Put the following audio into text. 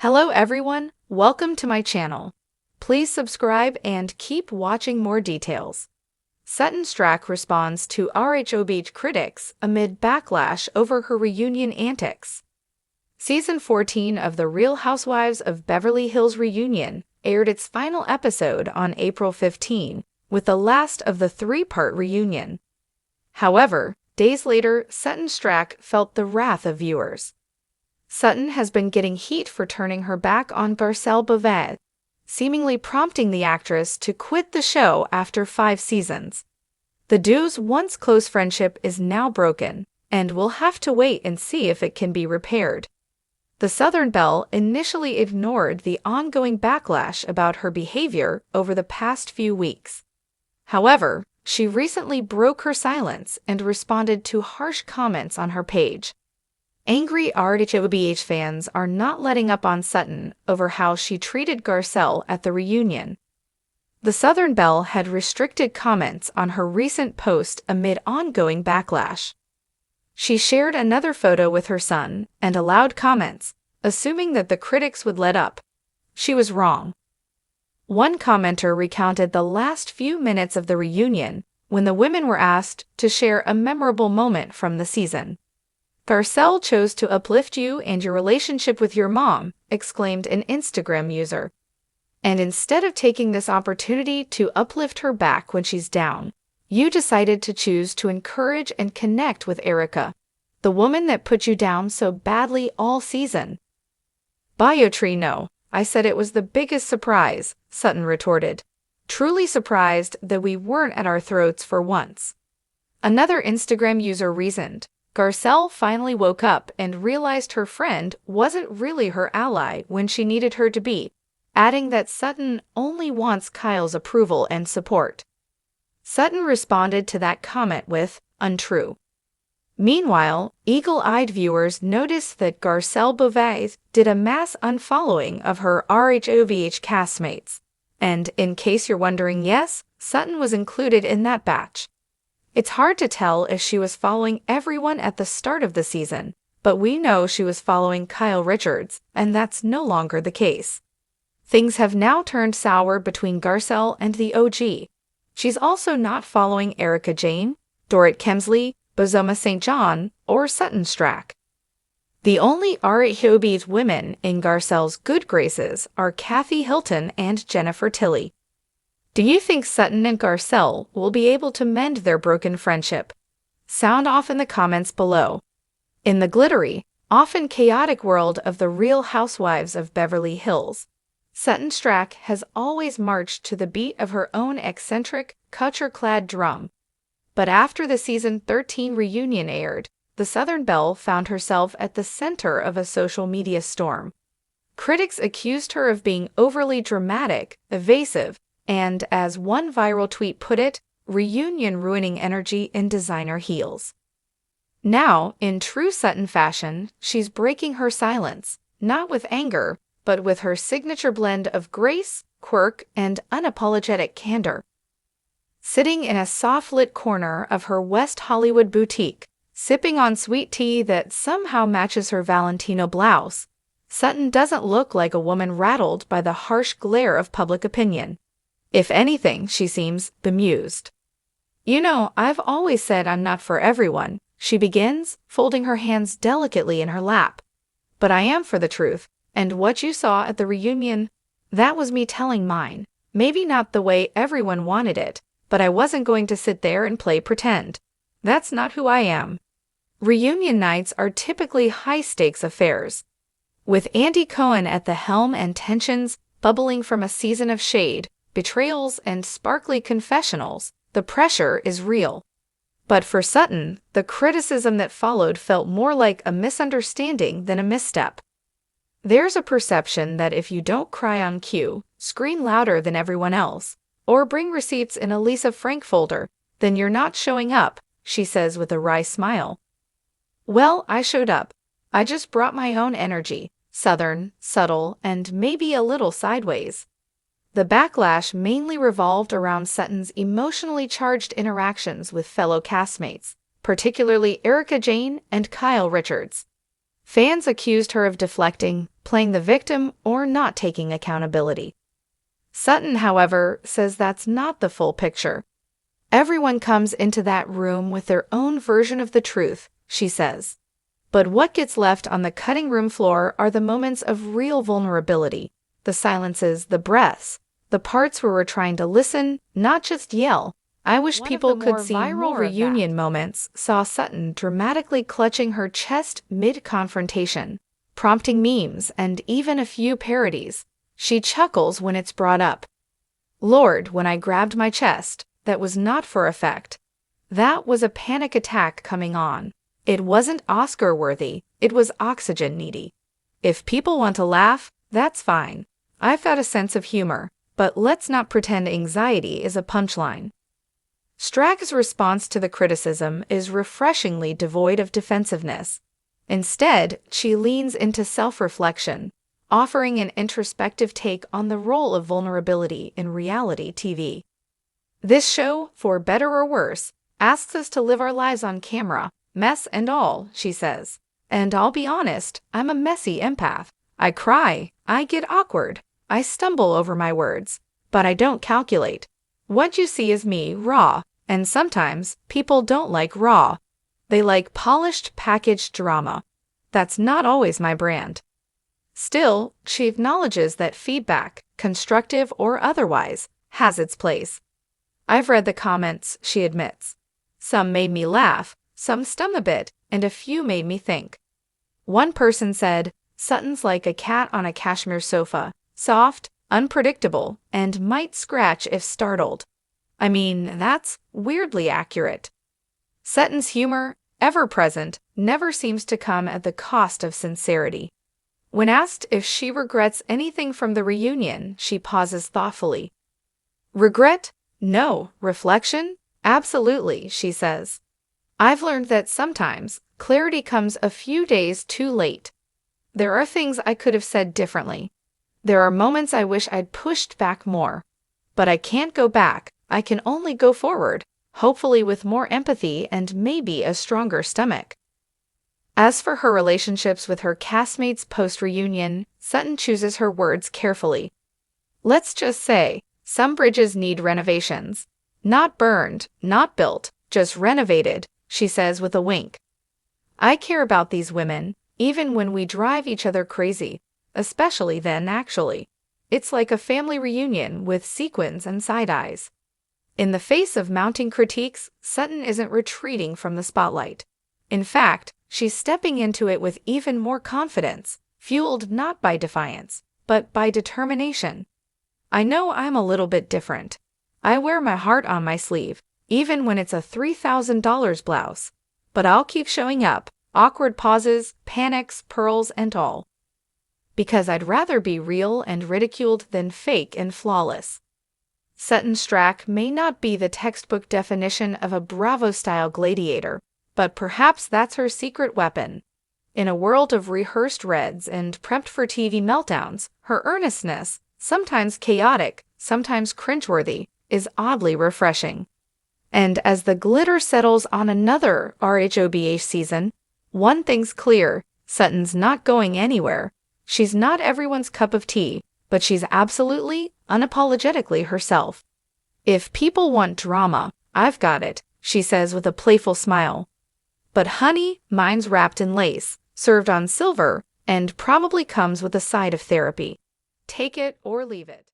Hello everyone, welcome to my channel. Please subscribe and keep watching more details. Sutton Stracke responds to RHOBH critics amid backlash over her reunion antics. Season 14 of The Real Housewives of Beverly Hills reunion aired its final episode on April 15, with the last of the three-part reunion. However, days later, Sutton Stracke felt the wrath of viewers. Sutton has been getting heat for turning her back on RHOBH, seemingly prompting the actress to quit the show after 5 seasons. The duo's once close friendship is now broken, and we'll have to wait and see if it can be repaired. The Southern Belle initially ignored the ongoing backlash about her behavior over the past few weeks. However, she recently broke her silence and responded to harsh comments on her page. Angry RHOBH fans are not letting up on Sutton over how she treated Garcelle at the reunion. The Southern Belle had restricted comments on her recent post amid ongoing backlash. She shared another photo with her son and allowed comments, assuming that the critics would let up. She was wrong. One commenter recounted the last few minutes of the reunion when the women were asked to share a memorable moment from the season. "Garcelle chose to uplift you and your relationship with your mom," exclaimed an Instagram user. "And instead of taking this opportunity to uplift her back when she's down, you decided to choose to encourage and connect with Erica, the woman that put you down so badly all season." "Biotree, no. I said it was the biggest surprise," Sutton retorted. "Truly surprised that we weren't at our throats for once." Another Instagram user reasoned, "Garcelle finally woke up and realized her friend wasn't really her ally when she needed her to be," adding that Sutton only wants Kyle's approval and support. Sutton responded to that comment with, "Untrue." Meanwhile, eagle-eyed viewers noticed that RHOBH did a mass unfollowing of her RHOBH castmates. And, in case you're wondering, yes, Sutton was included in that batch. It's hard to tell if she was following everyone at the start of the season, but we know she was following Kyle Richards, and that's no longer the case. Things have now turned sour between Garcelle and the OG. She's also not following Erica Jane, Dorit Kemsley, Bozoma St. John, or Sutton Stracke. The only RHOBH women in Garcelle's good graces are Kathy Hilton and Jennifer Tilly. Do you think Sutton and Garcelle will be able to mend their broken friendship? Sound off in the comments below. In the glittery, often chaotic world of The Real Housewives of Beverly Hills, Sutton Stracke has always marched to the beat of her own eccentric, couture-clad drum. But after the season 13 reunion aired, the Southern Belle found herself at the center of a social media storm. Critics accused her of being overly dramatic, evasive, and, as one viral tweet put it, reunion-ruining energy in designer heels. Now, in true Sutton fashion, she's breaking her silence, not with anger, but with her signature blend of grace, quirk, and unapologetic candor. Sitting in a soft-lit corner of her West Hollywood boutique, sipping on sweet tea that somehow matches her Valentino blouse, Sutton doesn't look like a woman rattled by the harsh glare of public opinion. If anything, she seems bemused. "You know, I've always said I'm not for everyone," she begins, folding her hands delicately in her lap. "But I am for the truth, and what you saw at the reunion, that was me telling mine. Maybe not the way everyone wanted it, but I wasn't going to sit there and play pretend. That's not who I am." Reunion nights are typically high-stakes affairs. With Andy Cohen at the helm and tensions bubbling from a season of shade, betrayals, and sparkly confessionals, the pressure is real. But for Sutton, the criticism that followed felt more like a misunderstanding than a misstep. There's a perception that if you don't cry on cue, scream louder than everyone else, or bring receipts in a Lisa Frank folder, then you're not showing up, she says with a wry smile. "Well, I showed up. I just brought my own energy, southern, subtle, and maybe a little sideways." The backlash mainly revolved around Sutton's emotionally charged interactions with fellow castmates, particularly Erica Jane and Kyle Richards. Fans accused her of deflecting, playing the victim, or not taking accountability. Sutton, however, says that's not the full picture. Everyone comes into that room with their own version of the truth, she says. But what gets left on the cutting room floor are the moments of real vulnerability, the silences, the breaths, the parts where we're trying to listen, not just yell. I wish people could see viral reunion moments saw Sutton dramatically clutching her chest mid-confrontation, prompting memes and even a few parodies. She chuckles when it's brought up. Lord, when I grabbed my chest, that was not for effect. That was a panic attack coming on. It wasn't Oscar-worthy, it was oxygen-needy. If people want to laugh, that's fine. I've got a sense of humor, but let's not pretend anxiety is a punchline. Stracke's response to the criticism is refreshingly devoid of defensiveness. Instead, she leans into self-reflection, offering an introspective take on the role of vulnerability in reality TV. This show, for better or worse, asks us to live our lives on camera, mess and all, she says. And I'll be honest, I'm a messy empath. I cry, I get awkward, I stumble over my words, but I don't calculate. What you see is me, raw, and sometimes people don't like raw. They like polished, packaged drama. That's not always my brand. Still, she acknowledges that feedback, constructive or otherwise, has its place. I've read the comments, she admits. Some made me laugh, some stung a bit, and a few made me think. One person said, Sutton's like a cat on a cashmere sofa, soft, unpredictable, and might scratch if startled. I mean, that's weirdly accurate. Sutton's humor, ever present, never seems to come at the cost of sincerity. When asked if she regrets anything from the reunion, she pauses thoughtfully. Regret? No. Reflection? Absolutely, she says. I've learned that sometimes clarity comes a few days too late. There are things I could have said differently. There are moments I wish I'd pushed back more. But I can't go back, I can only go forward, hopefully with more empathy and maybe a stronger stomach. As for her relationships with her castmates post-reunion, Sutton chooses her words carefully. Let's just say, some bridges need renovations. Not burned, not built, just renovated, she says with a wink. I care about these women, even when we drive each other crazy, especially then actually. It's like a family reunion with sequins and side eyes. In the face of mounting critiques, Sutton isn't retreating from the spotlight. In fact, she's stepping into it with even more confidence, fueled not by defiance, but by determination. I know I'm a little bit different. I wear my heart on my sleeve, even when it's a $3,000 blouse. But I'll keep showing up, awkward pauses, panics, pearls, and all. Because I'd rather be real and ridiculed than fake and flawless. Sutton Stracke may not be the textbook definition of a Bravo-style gladiator, but perhaps that's her secret weapon. In a world of rehearsed reds and prepped-for-TV meltdowns, her earnestness, sometimes chaotic, sometimes cringeworthy, is oddly refreshing. And as the glitter settles on another RHOBH season, one thing's clear, Sutton's not going anywhere. She's not everyone's cup of tea, but she's absolutely, unapologetically herself. If people want drama, I've got it, she says with a playful smile. But honey, mine's wrapped in lace, served on silver, and probably comes with a side of therapy. Take it or leave it.